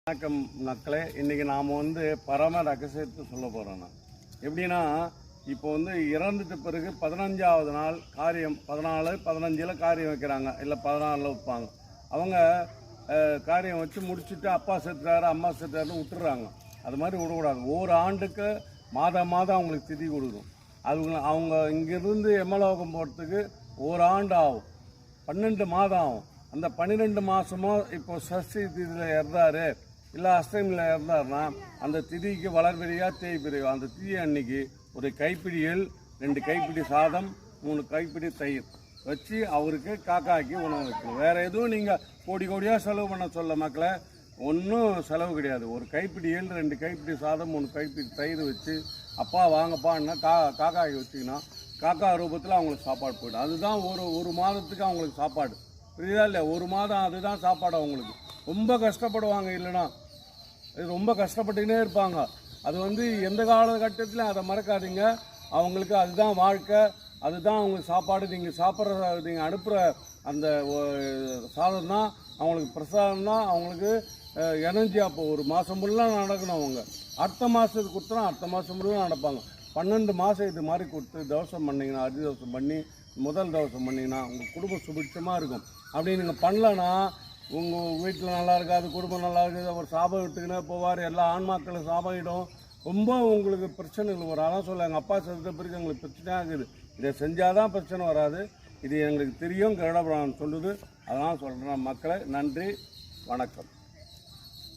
வணக்கம் மக்களே. இன்றைக்கி நாம் பரம ரகசியத்தை சொல்ல போகிறோம். எப்படின்னா, இப்போ இறந்துட்ட பிறகு 15ஆவது நாள் காரியம் 14, 15 காரியம் வைக்கிறாங்க, இல்லை 14 வைப்பாங்க. அவங்க காரியம் வச்சு முடிச்சுட்டு அப்பா செத்துறாரு அம்மா செத்துறாருன்னு விட்டுறாங்க. அது மாதிரி விடக்கூடாது. ஒரு ஆண்டுக்கு மாதம் அவங்களுக்கு திதி கொடுக்கும். அவங்க இங்கேருந்து எமலோகம் போகிறதுக்கு ஒரு ஆண்டு ஆகும், 12 மாதம் ஆகும். அந்த 12 மாதமும் இப்போ சஷ்டி திதியில் இறந்தாரு இல்லை அஷ்டமியில் இருந்தார்னா அந்த திதிக்கு வளர்பிரியா தேய்பிரியா அந்த திதி அன்னைக்கு ஒரு கைப்பிடியில் 2 கைப்பிடி சாதம் 3 கைப்பிடி தயிர் வச்சு அவருக்கு காக்காய்க்கு உணவு வைக்கணும். வேறு எதுவும் நீங்கள் கோடியாக செலவு பண்ண சொல்ல மக்களை, ஒன்றும் செலவு கிடையாது. ஒரு கைப்பிடியில் 2 கைப்பிடி சாதம் 3 கைப்பிடி தயிர் வச்சு அப்பா வாங்கப்பான்னா காக்காய்க்கு வச்சிங்கன்னா காக்கா ரூபத்தில் அவங்களுக்கு சாப்பாடு போய்டும். அதுதான் ஒரு மாதத்துக்கு அவங்களுக்கு சாப்பாடு. புரியுதா இல்லையா? ஒரு மாதம் அதுதான் சாப்பாடு. அவங்களுக்கு ரொம்ப கஷ்டப்படுவாங்க, இல்லைன்னா இது ரொம்ப கஷ்டப்பட்டுக்கினே இருப்பாங்க. அது எந்த காலகட்டத்திலும் அதை மறக்காதீங்க. அவங்களுக்கு அதுதான் வாழ்க்கை, அதுதான் அவங்களுக்கு சாப்பாடு. நீங்கள் அனுப்புகிற அந்த சாதம் தான் அவங்களுக்கு பிரசாதம் தான் அவங்களுக்கு எனர்ஜி. அப்போ ஒரு மாதம் ஃபுல்லாக நடக்கணும். அவங்க அடுத்த மாதத்துக்கு கொடுத்தா அடுத்த மாதம் ஃபுல்லாக நடப்பாங்க. 12 மாதம் இது மாதிரி கொடுத்து தவசம் பண்ணிங்கன்னா, அதி தவசம் பண்ணி முதல் தவசம் பண்ணிங்கன்னா உங்கள் குடும்பம் சுபிட்சமாக இருக்கும். அப்படி நீங்கள் பண்ணலன்னா உங்கள் வீட்டில் நல்லா இருக்காது, குடும்பம் நல்லா இருக்குது, அவர் சாபம் விட்டுக்கினே போவார், எல்லா ஆன்மாக்களும் சாபம் ரொம்ப உங்களுக்கு பிரச்சனைகள் வரும். அதான் சொல்ல, எங்கள் அப்பா செத்த பிறகு எங்களுக்கு பிரச்சனையாக இருக்குது. இதை செஞ்சால் தான் பிரச்சனை வராது. இது எங்களுக்கு தெரியும், கருடபுராணம் சொல்லுது. அதெல்லாம் சொல்கிறேன் மக்களை. நன்றி, வணக்கம்.